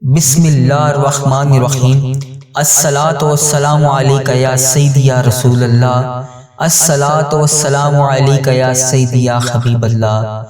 بسم اللہ الرحمن الرحیم۔ الصلاۃ والسلام علیک یا سیدی یا رسول اللہ، الصلاۃ والسلام علیک یا سیدی یا حبیب اللہ۔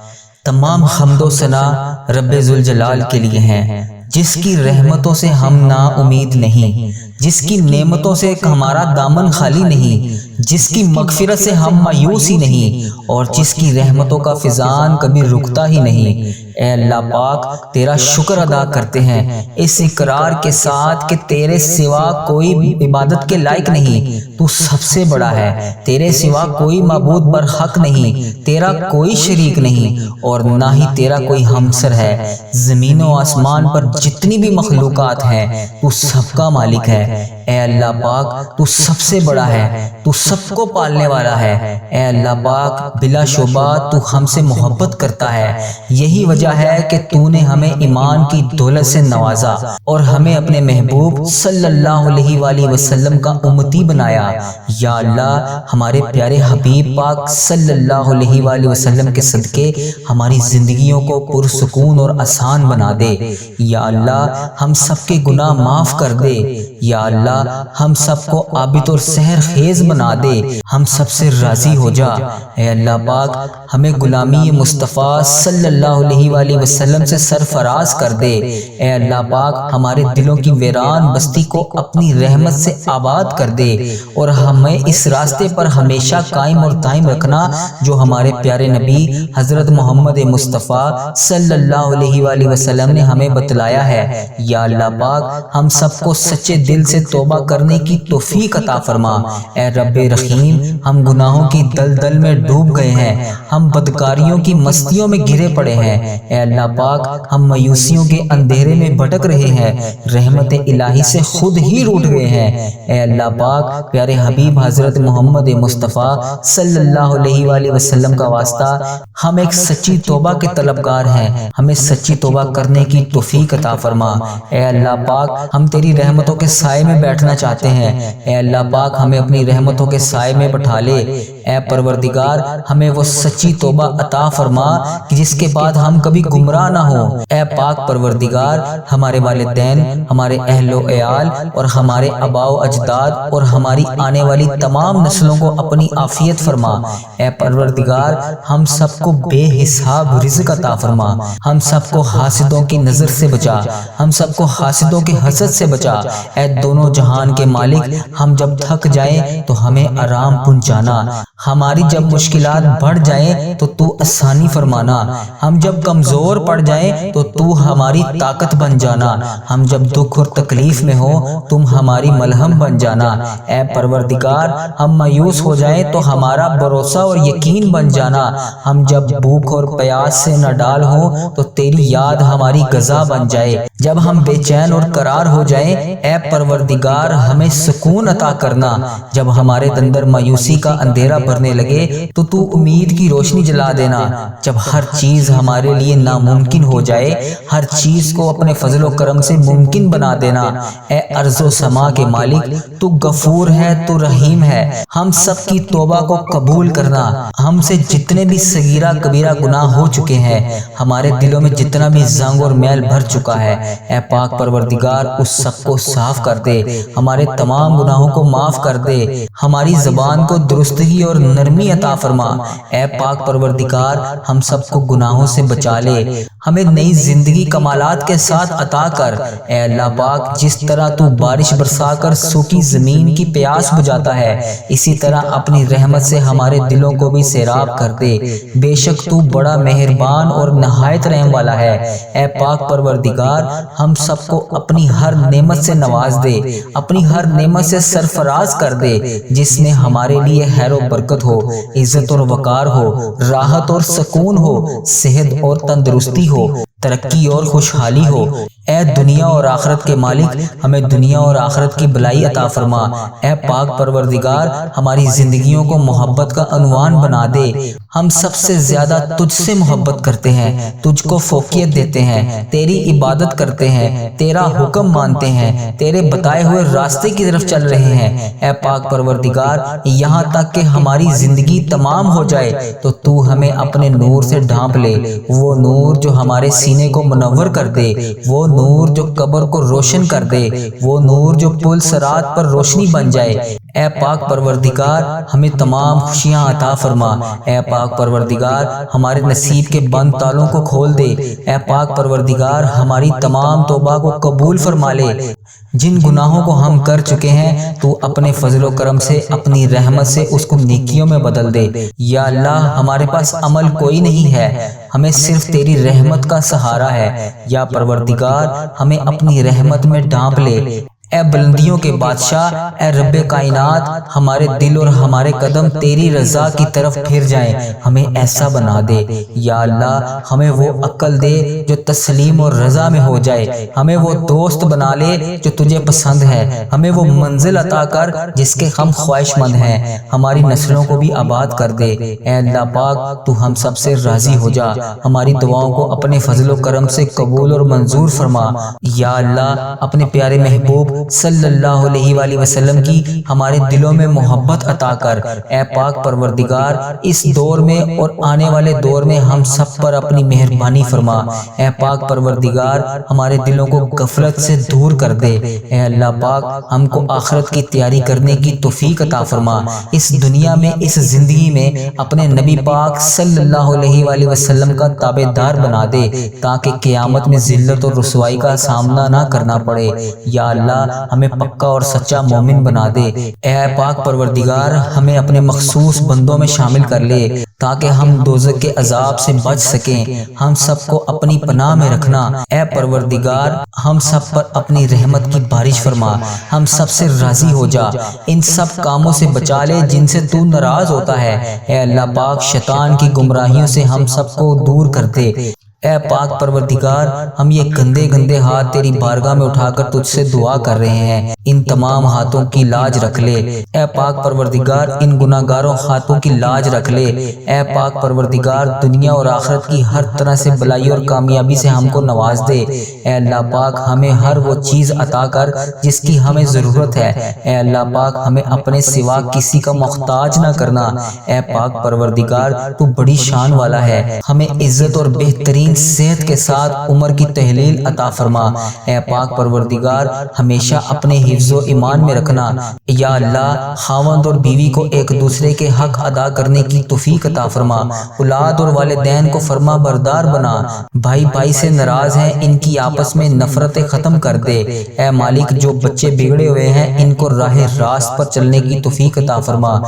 تمام حمد و ثنا رب ذوالجلال کے لیے ہیں، جس کی رحمتوں سے ہم نا امید نہیں، جس کی نعمتوں سے ہمارا دامن خالی نہیں، جس کی مغفرت سے ہم مایوس ہی نہیں، اور جس کی رحمتوں کا فیضان کبھی رکتا ہی نہیں۔ اے اللہ پاک، تیرا شکر ادا کرتے ہیں اس اقرار کے ساتھ کہ تیرے سوا کوئی عبادت کے لائق نہیں، تو سب سے بڑا ہے، تیرے سوا کوئی معبود برحق نہیں، تیرا کوئی شریک نہیں، اور نہ ہی تیرا کوئی ہمسر ہے۔ زمین و آسمان پر جتنی بھی مخلوقات ہیں تو سب کا مالک ہے۔ اے اللہ پاک، تو سب سے بڑا ہے، تو سب کو پالنے والا ہے۔ اے اللہ پاک، بلا شبہ تو ہم سے محبت کرتا ہے، یہی وجہ ہے کہ تو نے ہمیں ایمان کی دولت سے نوازا اور ہمیں اپنے محبوب صلی اللہ علیہ وآلہ وسلم کا امتی بنایا۔ یا اللہ، ہمارے پیارے حبیب پاک صلی اللہ علیہ وآلہ وسلم کے صدقے ہماری زندگیوں کو پرسکون اور آسان بنا دے۔ یا اللہ، ہم سب کے گناہ معاف کر دے۔ یا اللہ، ہم سب کو عابد اور سحر خیز بنا دے، ہم سب سے راضی ہو جا۔ اے اللہ پاک، ہمیں غلامی مصطفیٰ صلی اللہ علیہ وآلہ وسلم سے سرفراز کر دے۔ اے اللہ پاک، ہمارے دلوں کی ویران بستی کو اپنی رحمت سے آباد کر دے، اور ہمیں اس راستے پر ہمیشہ قائم اور دائم رکھنا جو ہمارے پیارے نبی حضرت محمد مصطفیٰ صلی اللہ علیہ وآلہ وسلم نے ہمیں بتلایا ہے۔ یا اللہ پاک، ہم سب کو سچے دل سے توبہ کرنے کی توفیق عطا فرما۔ اے رب رحیم، ہم گناہوں کی دلدل میں ڈوب گئے ہیں، ہم بدکاریوں کی مستیوں میں گرے پڑے ہیں۔ اے اللہ پاک، ہم مایوسیوں کے اندھیرے میں بھٹک رہے ہیں، رحمت الہی سے خود ہی روٹھ گئے ہیں۔ اے اللہ پاک، پیارے حبیب حضرت محمد مصطفیٰ صلی اللہ علیہ وآلہ وسلم کا واسطہ، ہم ایک سچی توبہ کے طلبگار ہیں، ہمیں سچی توبہ کرنے کی توفیق عطا فرما۔ اے اللہ پاک، ہم تیری رحمتوں کے سائے میں بیٹھنا چاہتے ہیں۔ اے اللہ پاک، ہمیں اپنی رحمتوں کے سائے میں بٹھا لے۔ اے پروردگار، ہمیں وہ سچی توبہ عطا فرما کہ جس کے بعد ہم کبھی گمراہ نہ ہوں۔ اے پاک پروردگار، ہمارے والدین، ہمارے اہل و عیال اور ہمارے آباء و اجداد اور ہماری آنے والی تمام نسلوں کو اپنی عافیت فرما۔ اے پروردگار، ہم سب کو بے حساب رزق عطا فرما، ہم سب کو حاسدوں کی نظر سے بچا، ہم سب کو حاسدوں کے حسد سے بچا۔ اے دونوں جہان کے مالک، ہم جب تھک جائیں تو ہمیں آرام پہنچانا، ہماری جب مشکلات بڑھ جائیں تو تو آسانی فرمانا، ہم جب کمزور پڑ جائیں تو تو ہماری طاقت بن جانا، ہم جب دکھ اور تکلیف میں ہو تم ہماری ملہم بن جانا۔ اے پروردگار، ہم مایوس ہو جائیں تو ہمارا بھروسہ اور یقین بن جانا، ہم جب بھوک اور پیاس سے نڈال ہو تو تیری یاد ہماری غذا بن جائے، جب ہم بے چین اور قرار ہو جائیں اے پروردگار ہمیں سکون عطا کرنا، جب ہمارے اندر مایوسی کا اندھیرا بھرنے لگے تو تو امید کی روشنی جلا دینا، جب ہر چیز ہمارے لیے ناممکن ہو جائے ہر چیز کو اپنے فضل و کرم سے ممکن بنا دینا۔ اے ارض و سما کے مالک، تو غفور ہے، تو رحیم ہے، ہم سب کی توبہ کو قبول کرنا، ہم سے جتنے بھی صغیرہ کبیرہ گناہ ہو چکے ہیں، ہمارے دلوں میں جتنا بھی زنگ اور میل بھر چکا ہے، اے پاک پروردگار اس سب کو صاف کر دے، ہمارے تمام گناہوں کو معاف کر دے، ہماری زبان کو درستگی اور نرمی عطا فرما۔ اے پاک پروردگار، ہم سب کو گناہوں سے بچا لے، ہمیں نئی زندگی کمالات کے ساتھ عطا کر۔ اے اللہ پاک، جس طرح تو بارش برسا کر سوکی زمین کی پیاس بجھاتا ہے، اسی طرح اپنی رحمت سے ہمارے دلوں کو بھی سیراب کر دے، بے شک تو بڑا مہربان اور نہایت رحم والا ہے۔ اے پاک پروردگار، ہم سب کو اپنی ہر نعمت سے نواز دے، اپنی ہر نعمت سے سرفراز کر دے جس میں ہمارے لیے خیر و برکت ہو، عزت اور وقار ہو، راحت اور سکون ہو، صحت اور تندرستی ہو، ترقی اور خوشحالی ہو۔ اے دنیا اور آخرت کے مالک، ہمیں دنیا اور آخرت کی بھلائی عطا فرما۔ اے پاک پروردگار، ہماری زندگیوں کو محبت کا عنوان بنا دے، ہم سب سے زیادہ تجھ سے محبت کرتے ہیں، تجھ کو فوقیت دیتے ہیں، تیری عبادت کرتے ہیں، تیرا حکم مانتے ہیں، تیرے بتائے ہوئے راستے کی طرف چل رہے ہیں۔ اے پاک پروردگار، یہاں تک کہ ہماری زندگی تمام ہو جائے تو تو ہمیں اپنے نور سے ڈھانپ لے، وہ نور جو ہمارے سینے کو منور کر دے، وہ نور جو قبر کو روشن کر دے، وہ نور جو پل صراط پر روشنی بن جائے۔ اے پاک پروردگار، ہمیں تمام خوشیاں عطا فرما۔ اے پاک پروردگار، ہمارے نصیب کے بند تالوں کو کھول دے۔ اے پاک پروردگار، ہماری تمام توبہ کو قبول فرما لے۔ جن گناہوں کو ہم کر چکے ہیں تو اپنے فضل و کرم سے، اپنی رحمت سے اس کو نیکیوں میں بدل دے۔ یا اللہ، ہمارے پاس عمل کوئی نہیں ہے، ہمیں صرف تیری رحمت کا سہارا ہے۔ یا پروردگار، ہمیں اپنی رحمت میں ڈھانپ لے۔ اے بلندیوں کے بادشاہ، اے رب کائنات، ہمارے دل اور ہمارے قدم تیری رضا کی طرف پھر جائیں، ہمیں ایسا بنا دے۔ یا اللہ، ہمیں وہ عقل دے جو تسلیم اور رضا میں ہو جائے، ہمیں وہ دوست بنا لے جو تجھے پسند ہے، ہمیں وہ منزل عطا کر جس کے ہم خواہش مند ہیں، ہماری نسلوں کو بھی آباد کر دے۔ اے اللہ پاک، تو ہم سب سے راضی ہو جا، ہماری دعاؤں کو اپنے فضل و کرم سے قبول اور منظور فرما۔ یا اللہ، اپنے پیارے محبوب صلی اللہ علیہ وآلہ وسلم کی ہمارے دلوں میں محبت عطا کر۔ اے پاک پروردگار، اس دور میں اور آنے والے دور میں ہم سب پر اپنی مہربانی فرما۔ اے پاک پروردگار، ہمارے دلوں کو غفلت سے دور کر دے۔ اے اللہ پاک، ہم کو آخرت کی تیاری کرنے کی توفیق عطا فرما۔ اس دنیا میں، اس زندگی میں اپنے نبی پاک صلی اللہ علیہ وآلہ وسلم کا تابع دار بنا دے، تاکہ قیامت میں ذلت اور رسوائی کا سامنا نہ کرنا پڑے۔ یا اللہ، ہمیں پکا اور سچا مومن بنا دے۔ اے پاک پروردگار، ہمیں اپنے مخصوص بندوں میں شامل کر لے تاکہ ہم دوزخ کے عذاب سے بچ سکیں۔ ہم سب کو اپنی پناہ میں رکھنا۔ اے پروردگار، ہم سب پر اپنی رحمت کی بارش فرما، ہم سب سے راضی ہو جا، ان سب کاموں سے بچا لے جن سے تو ناراض ہوتا ہے۔ اے اللہ پاک، شیطان کی گمراہیوں سے ہم سب کو دور کر دے۔ اے پاک پروردگار، ہم یہ گندے گندے ہاتھ تیری بارگاہ میں اٹھا کر تجھ سے دعا کر رہے ہیں، ان تمام ہاتھوں کی لاج رکھ لے۔ اے پاک پروردگار، ان گناہ گاروں ہاتھوں کی لاج رکھ لے۔ اے پاک پروردگار، دنیا اور آخرت کی ہر طرح سے بلائی اور کامیابی سے ہم کو نواز دے۔ اے اللہ پاک، ہمیں ہر وہ چیز عطا کر جس کی ہمیں ضرورت ہے۔ اے اللہ پاک، ہمیں اپنے سوا کسی کا محتاج نہ کرنا۔ اے پاک پروردگار، تو بڑی شان والا ہے، ہمیں عزت اور بہترین صحت کے ساتھ عمر کی تحلیل عطا فرما۔ اے پاک پروردگار، ہمیشہ اپنے حفظ و ایمان میں رکھنا۔ یا اللہ، خاوند اور بیوی کو ایک دوسرے کے حق ادا کرنے کی توفیق عطا فرما۔ اولاد اور والدین کو فرما بردار بنا۔ بھائی بھائی سے ناراض ہیں، ان کی آپس میں نفرتیں ختم کر دے۔ اے مالک، جو بچے بگڑے ہوئے ہیں ان کو راہ راست پر چلنے کی توفیق عطا فرما۔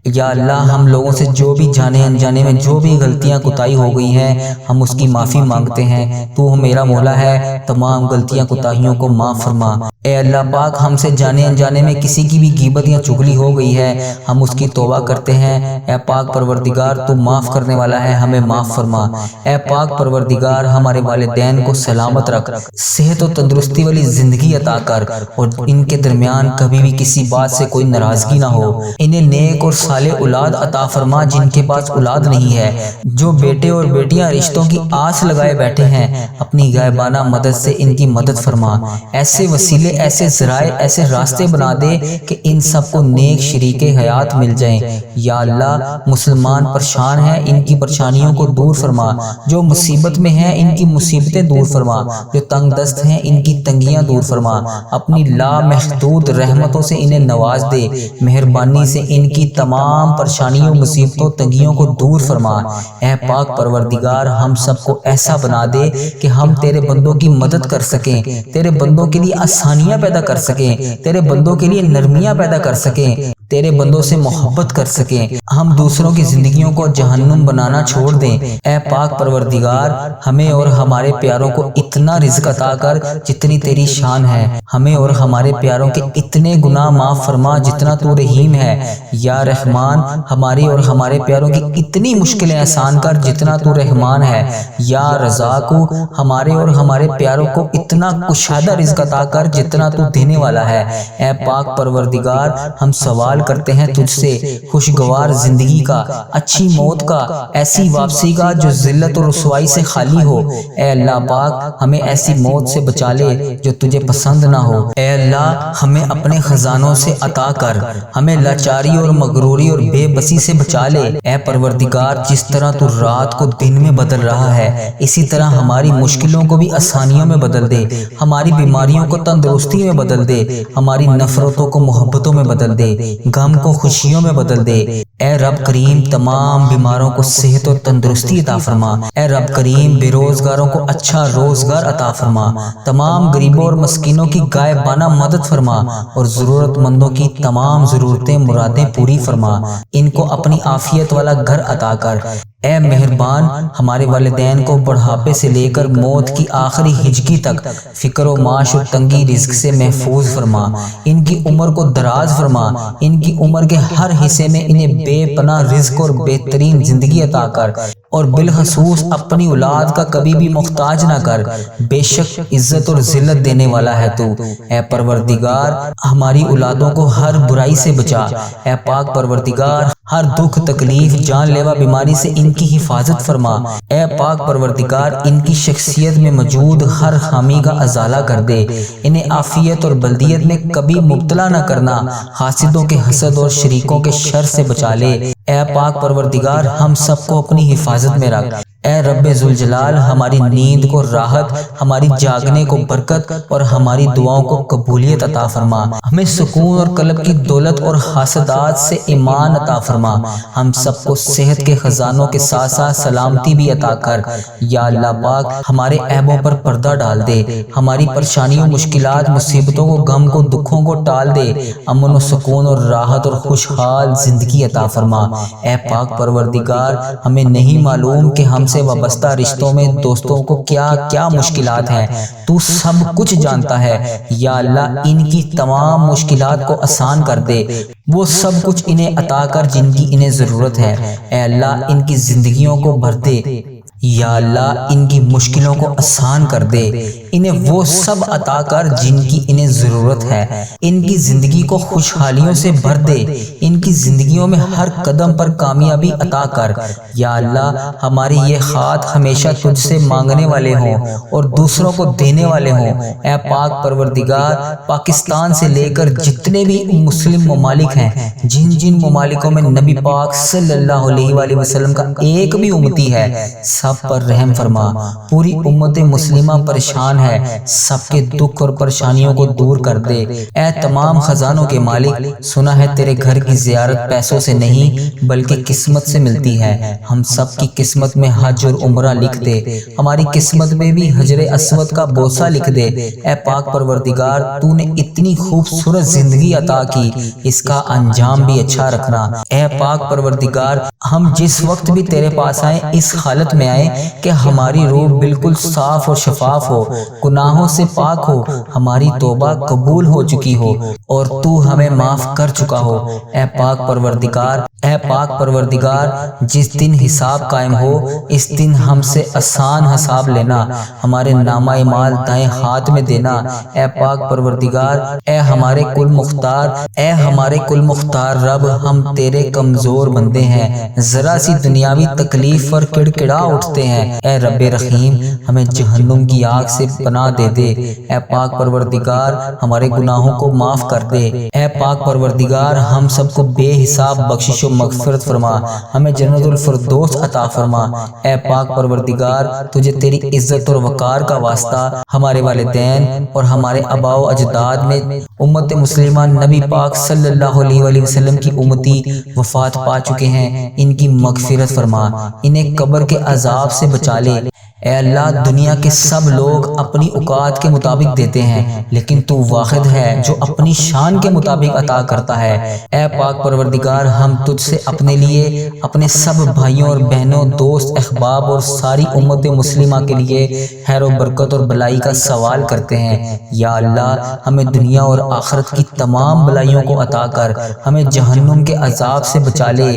یا اللہ، ہم لوگوں سے جو بھی جانے انجانے میں جو بھی غلطیاں کوتاہی ہو گئی ہیں، ہم اس کی معافی مانگتے ہیں۔ تو میرا مولا ہے، تمام غلطیاں کوتاہیوں کو معاف فرما۔ اے اللہ پاک، ہم سے جانے انجانے میں کسی کی بھی غیبت یا چغلی ہو گئی ہے، ہم اس کی توبہ کرتے ہیں۔ اے پاک پروردگار، تو معاف کرنے والا ہے، ہمیں معاف فرما۔ اے پاک پروردگار، ہمارے والدین کو سلامت رکھ، صحت و تندرستی والی زندگی عطا کر، اور ان کے درمیان کبھی بھی کسی بات سے کوئی ناراضگی نہ ہو۔ انہیں نیک اور صالح اولاد عطا فرما جن کے پاس اولاد نہیں ہے، جو بیٹے اور بیٹیاں رشتوں کی آس لگائے بیٹھے ہیں، اپنی غائبانہ مدد سے ان کی مدد فرما۔ ایسے وسیلے، ایسے ذرائع، ایسے راستے بنا دے کہ ان سب کو نیک شریک حیات مل جائیں۔ یا اللہ، مسلمان پریشان ہیں، ان کی پریشانیوں کو دور فرما۔ جو مصیبت میں ہیں، ان کی مصیبتیں دور فرما۔ جو تنگ دست ہیں، ان کی تنگیاں دور فرما۔ اپنی لامحدود رحمتوں سے انہیں نواز دے، مہربانی سے ان کی تمام پریشانیوں، مصیبتوں، تنگیوں کو دور فرما۔ اے پاک پروردگار، ہم سب کو ایسا بنا دے کہ ہم تیرے بندوں کی مدد کر سکیں، تیرے بندوں کے لیے آسانیاں پیدا کر سکیں، تیرے بندوں کے لیے نرمیاں پیدا کر سکیں، تیرے بندوں سے محبت کر سکیں، ہم دوسروں کی زندگیوں کو جہنم بنانا چھوڑ دیں۔ اے پاک پروردگار، ہمیں اور ہمارے پیاروں کو اتنا رزق عطا کر جتنی تیری شان ہے، ہمیں اور ہمارے پیاروں کے اتنے گناہ معاف فرما جتنا تو رحیم ہے۔ یا رحمان، ہماری اور ہمارے پیاروں کی اتنی مشکلیں آسان کر جتنا تو رحمان ہے۔ یا رزاق، ہمارے اور ہمارے پیاروں کو اتنا کشادہ رزق عطا کر جتنا تو دینے والا ہے۔ اے پاک پروردگار، ہم سوال کرتے ہیں تجھ سے خوشگوار زندگی کا، اچھی موت کا، ایسی واپسی کا جو ذلت و رسوائی سے خالی ہو۔ اے اللہ پاک ہمیں ایسی موت سے بچا لے جو تجھے پسند نہ ہو۔ اے اللہ ہمیں اپنے خزانوں سے عطا کر، ہمیں لاچاری اور مغروری اور بے بسی سے بچا لے۔ اے پروردگار جس طرح تو رات کو دن میں بدل رہا ہے اسی طرح ہماری مشکلوں کو بھی آسانیوں میں بدل دے، ہماری بیماریوں کو تندرستی میں بدل دے، ہماری نفرتوں کو محبتوں میں بدل دے، غم کو خوشیوں میں بدل دے۔ اے رب کریم تمام بیماروں کو صحت اور تندرستی عطا فرما۔ اے رب کریم بے روزگاروں کو اچھا روزگار عطا فرما، تمام غریبوں اور مسکینوں کی غائبانہ مدد فرما اور ضرورت مندوں کی تمام ضرورتیں مرادیں پوری فرما، ان کو اپنی عافیت والا گھر عطا کر۔ اے مہربان ہمارے والدین کو بڑھاپے سے لے کر موت کی آخری ہجکی تک فکر و معاش و تنگی رزق سے محفوظ فرما، ان کی عمر کو دراز فرما، ان کی عمر کے ہر حصے میں انہیں بے پناہ رزق اور بہترین زندگی عطا کر، اور بالخصوص اپنی اولاد کا کبھی بھی محتاج نہ کر، بے شک عزت اور ذلت دینے والا ہے تو۔ اے پروردگار ہماری اولادوں کو ہر برائی سے بچا۔ اے پاک پروردگار ہر دکھ تکلیف جان لیوا بیماری سے ان کی حفاظت فرما۔ اے پاک پروردگار ان کی شخصیت میں موجود ہر خامی کا ازالہ کر دے، انہیں عافیت اور بلدیت میں کبھی مبتلا نہ کرنا، حاسدوں کے حسد اور شریکوں کے شر سے بچا لے۔ اے پاک پروردگار ہم سب کو اپنی حفاظت میں رکھ۔ اے رب ذوالجلال ہماری نیند کو راحت، ہماری جاگنے کو برکت اور ہماری دعاؤں کو قبولیت عطا فرما، ہمیں سکون اور قلب کی دولت اور حسدات سے ایمان عطا فرما، ہم سب کو صحت کے خزانوں کے ساتھ ساتھ سلامتی بھی عطا کر۔ یا اللہ پاک ہمارے عیبوں پر پردہ ڈال دے، ہماری پریشانیوں مشکلات مصیبتوں کو غم کو دکھوں کو ٹال دے، امن و سکون اور راحت اور خوشحال زندگی عطا فرما۔ اے پاک پروردگار ہمیں نہیں معلوم کہ ہم سے وابستہ رشتوں میں دوستوں کو کیا کیا مشکلات ہیں، تو سب کچھ جانتا ہے۔ یا اللہ ان کی تمام مشکلات کو آسان کر دے، وہ سب کچھ انہیں عطا کر جن کی انہیں ضرورت ہے۔ اے اللہ ان کی زندگیوں کو بھر دے، یا اللہ ان کی مشکلوں کو آسان کر دے، انہیں وہ سب عطا کر جن کی انہیں ضرورت ہے، ان کی زندگی کو خوشحالیوں سے بھر دے، ان کی زندگیوں میں ہر قدم پر کامیابی عطا کر۔ یا اللہ ہمارے یہ ہاتھ ہمیشہ تجھ سے مانگنے والے ہوں اور دوسروں کو دینے والے ہوں۔ اے پاک پروردگار پاکستان سے لے کر جتنے بھی مسلم ممالک ہیں، جن جن ممالکوں میں نبی پاک صلی اللہ علیہ وآلہ وسلم کا ایک بھی امتی ہے، سب پر رحم فرما۔ پوری امت مسلمہ پریشان ہے، سب کے دکھ اور پریشانیوں کو دور کر دے۔ اے تمام خزانوں کے مالک سنا ہے تیرے گھر کی زیارت پیسوں سے نہیں بلکہ قسمت سے ملتی ہے، ہم سب کی قسمت میں حج اور عمرہ لکھ دے، ہماری قسمت میں بھی حجر اسود کا بوسہ لکھ دے۔ اے پاک پروردگار تو نے اتنی خوبصورت زندگی عطا کی، اس کا انجام بھی اچھا رکھنا۔ اے پاک پروردگار ہم جس وقت بھی تیرے پاس آئیں اس حالت میں آئیں کہ ہماری روح بالکل صاف اور شفاف ہو، گناہوں سے پاک ہو، ہماری توبہ قبول ہو چکی ہو اور تو ہمیں معاف کر چکا ہو۔ اے پاک پروردگار جس دن حساب قائم ہو اس دن ہم سے آسان حساب لینا، ہمارے نامہ اعمال دائیں ہاتھ میں دینا۔ اے پاک پروردگار اے ہمارے کل مختار رب ہم تیرے کمزور بندے ہیں، ذرا سی دنیاوی تکلیف پر کڑکڑا اٹھتے ہیں۔ اے رب رحیم ہمیں جہنم کی آگ سے پناہ دے دے۔ اے پاک پروردگار ہمارے گناہوں کو معاف کر دے۔ اے پاک پروردگار ہم سب کو بے حساب بخشش و مغفرت فرما، ہمیں جنت الفردوس عطا فرما۔ اے پاک پروردگار تجھے تیری عزت اور وقار کا واسطہ ہمارے والدین اور ہمارے آباء و اجداد میں امت مسلمہ نبی پاک صلی اللہ علیہ وآلہ وسلم کی امتی وفات پا چکے ہیں، ان کی مغفرت فرما، انہیں قبر کے عذاب سے بچا لے۔ اے اللہ دنیا کے سب لوگ اپنی اوقات کے مطابق دیتے ہیں لیکن تو واحد ہے جو اپنی شان کے مطابق عطا کرتا ہے۔ اے پاک پروردگار ہم تجھ سے اپنے لیے، اپنے سب بھائیوں اور بہنوں، دوست احباب اور ساری امت مسلمہ کے لیے خیر و برکت اور بلائی کا سوال کرتے ہیں۔ یا اللہ ہمیں دنیا اور آخرت کی تمام بلائیوں کو عطا کر، ہمیں جہنم کے عذاب سے بچا لے۔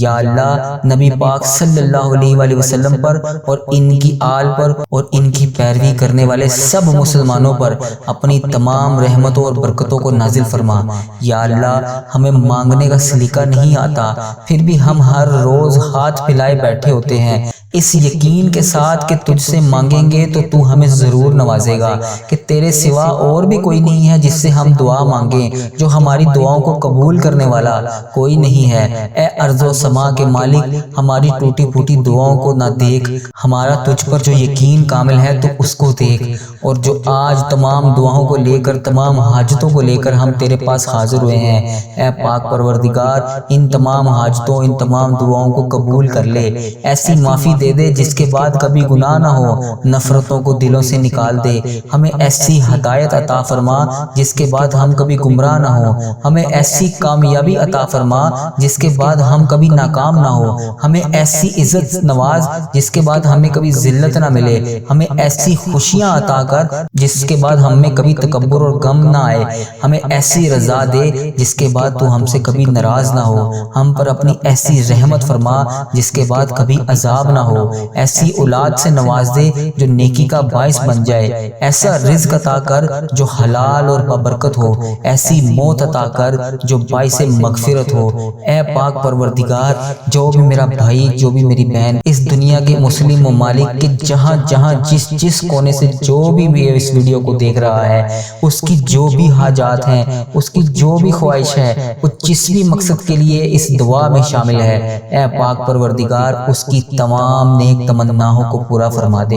یا اللہ نبی پاک صلی اللہ علیہ وآلہ وسلم پر اور ان کی آل پر اور ان کی پیروی کرنے والے سب مسلمانوں پر اپنی تمام رحمتوں اور برکتوں کو نازل فرما۔ یا اللہ ہمیں مانگنے کا سلیقہ نہیں آتا، پھر بھی ہم ہر روز ہاتھ پھیلائے بیٹھے ہوتے ہیں، اس یقین کے ساتھ کہ تجھ سے مانگیں گے تو تو ہمیں ضرور نوازے گا، کہ تیرے سوا اور بھی کوئی نہیں ہے جس سے ہم دعا مانگیں، جو ہماری دعاؤں کو قبول کرنے والا کوئی نہیں ہے۔ اے ارض و سما کے مالک، ہماری ٹوٹی پھوٹی دعاؤں کو نہ دیکھ، ہمارا تجھ پر جو یقین کامل ہے تو اس کو دیکھ، اور جو آج تمام دعاؤں کو لے کر، تمام حاجتوں کو لے کر ہم تیرے پاس حاضر ہوئے ہیں، اے پاک پروردگار ان تمام حاجتوں، ان تمام دعاؤں کو قبول کر لے۔ ایسی معافی دے دے جس کے بعد کبھی گناہ نہ ہو، نفرتوں کو دلوں سے نکال دے، ہمیں ایسی ہدایت عطا فرما جس کے بعد ہم کبھی گمراہ نہ ہو، ہمیں ایسی کامیابی عطا فرما جس کے بعد ہم کبھی ناکام نہ ہو، ہمیں ایسی عزت نواز جس کے بعد ہمیں کبھی ذلت نہ ملے، ہمیں ایسی خوشیاں عطا کر جس کے بعد ہم میں کبھی تکبر اور غم نہ آئے، ہمیں ایسی رضا دے جس کے بعد تو ہم سے کبھی ناراض نہ ہو، ہم پر اپنی ایسی رحمت فرما جس کے بعد کبھی عذاب نہ ہو، ایسی اولاد سے نواز دے جو نیکی کا باعث بن جائے، ایسا رزق عطا کر جو حلال اور بابرکت ہو، ایسی موت عطا کر جو باعث مغفرت ہو۔ اے پاک پروردگار جو بھی میرا بھائی، جو بھی میری بہن اس دنیا کے مسلم ممالک کے جہاں جہاں جس کونے سے جو بھی اس ویڈیو کو دیکھ رہا ہے، اس کی جو بھی حاجات ہیں، اس کی جو بھی خواہش ہے، وہ جس بھی مقصد کے لیے اس دعا میں شامل ہے، اے پاک پروردگار اس کی تمام نیک تمناؤں کو پورا فرما دے۔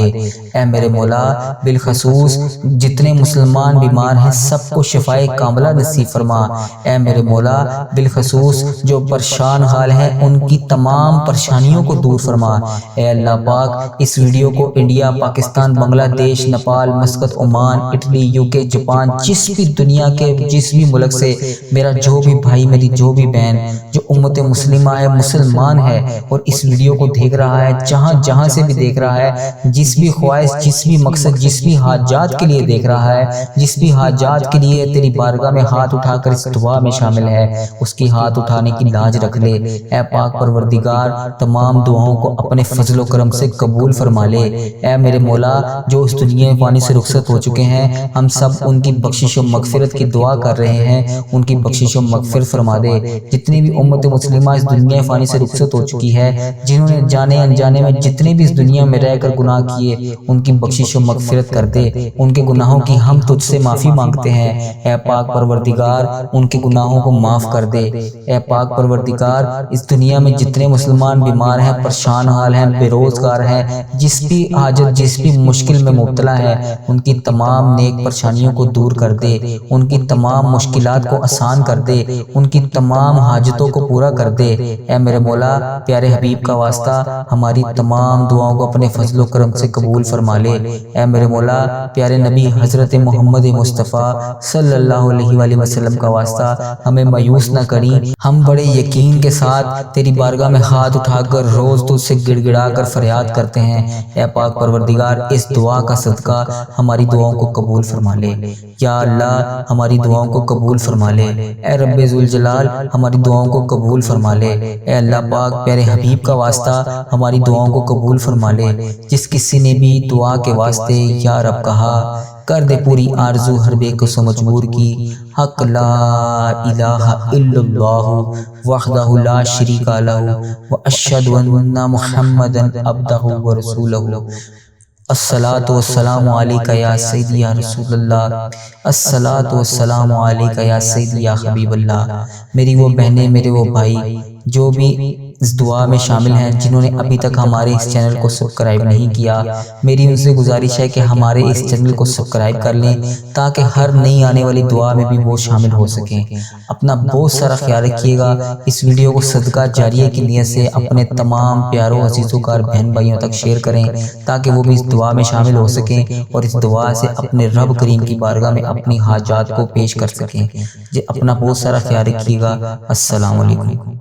اے میرے مولا بالخصوص جتنے مسلمان بیمار ہیں سب کو شفائے کاملہ نصیب فرما۔ اے میرے مولا بالخصوص جو پریشان حال ہیں ان کی تمام پریشانیوں کو دور فرما۔ اے اللہ پاک اس ویڈیو کو انڈیا، پاکستان، بنگلہ دیش، Nepal, Muscat, Oman, Italy, UK, Japan, جس بھی دنیا کے جس بھی ملک سے میرا جو بھی بھائی، میری جو بھی بہن جو امت مسلمہ ہے، مسلمان ہے اور اس ویڈیو کو دیکھ رہا ہے، جہاں جہاں سے بھی دیکھ رہا ہے، جس بھی خواہش، جس بھی مقصد، جس بھی حاجات کے لیے دیکھ رہا ہے، جس بھی حاجات کے لیے تیری بارگاہ میں ہاتھ اٹھا کر اس دعا میں شامل ہے، اس کی ہاتھ اٹھانے کی لاج رکھ لے۔ اے پاک پروردگار تمام دعاؤں کو اپنے فضل و کرم سے قبول فرما لے۔ اے میرے مولا جو اس دنیا فانی سے رخصت ہو چکے ہیں، ہم سب ان کی بخشش و مغفرت کی دعا کر رہے ہیں، ان کی بخشش و مغفرت فرما دے۔ جتنی بھی امت مسلمہ اس دنیا فانی سے رخصت ہو چکی ہے، جنہوں نے جانے انجانے میں جتنے بھی اس دنیا میں رہ کر گناہ کیے، ان کی بخشش و مغفرت کر دے، ان کے گناہوں کی ہم تجھ سے معافی مانگتے ہیں۔ اے پاک پروردگار ان کے گناہوں کو معاف کر دے۔ اے پاک پروردگار اس دنیا میں جتنے مسلمان بیمار ہیں، پریشان حال ہیں، بے روزگار ہیں، جس بھی حاجت، جس بھی مشکل میں مبتلا ہے، ان کی تمام نیک پریشانیوں کو دور کر دے، ان کی تمام مشکلات کو آسان کر دے، ان کی تمام حاجتوں کو پورا کر دے۔ اے میرے مولا پیارے حبیب کا واسطہ ہماری تمام دعاؤں کو اپنے فضل و کرم سے قبول فرما لے۔ اے میرے مولا پیارے نبی حضرت محمد مصطفیٰ صلی اللہ علیہ وآلہ وسلم کا واسطہ ہمیں مایوس نہ کریں، ہم بڑے یقین کے ساتھ تیری بارگاہ میں ہاتھ اٹھا کر روز تجھ سے گڑ گڑا کر فریاد کرتے ہیں۔ اے پاک پروردگار اس دعا کا صدقہ ہماری دعاؤں کو قبول فرما لے۔ یا اللہ ہماری دعاؤں کو قبول فرما لے۔ اے رب ذوالجلال ہماری دعاؤں کو قبول فرما لے۔ اے اللہ پاک پیارے حبیب کا واسطہ ہماری دعاؤں کو قبول فرما لے۔ جس کسی نے بھی دعا کے واسطے یا رب کہا، کر دے پوری آرزو ہر بے کس و مجبور کی۔ حق لا الہ الا اللہ وحدہ لا شریک لہ واشہد ان محمدا عبدہ ورسولہ۔ الصلاۃ والسلام علیکہ یا سیدی یا رسول اللہ، الصلاۃ والسلام علیکہ یا سیدی یا حبیب اللہ۔ میری وہ بہنیں، میرے وہ بھائی جو بھی اس دعا میں شامل ہیں، جنہوں نے ابھی تک ہمارے اس چینل کو سبسکرائب نہیں کیا، میری ان سے گزارش ہے کہ ہمارے اس چینل کو سبسکرائب کر لیں تاکہ ہر نئی آنے والی دعا میں بھی وہ شامل ہو سکیں۔ اپنا بہت سارا خیال رکھیے گا۔ اس ویڈیو کو صدقہ جاریہ کی نیت سے اپنے تمام پیاروں، عزیزوں کار، بہن بھائیوں تک شیئر کریں تاکہ وہ بھی اس دعا میں شامل ہو سکیں اور اس دعا سے اپنے رب کریم کی بارگاہ میں اپنی حاجات کو پیش کر سکیں۔ اپنا بہت سارا خیال رکھیے گا۔ السلام علیکم۔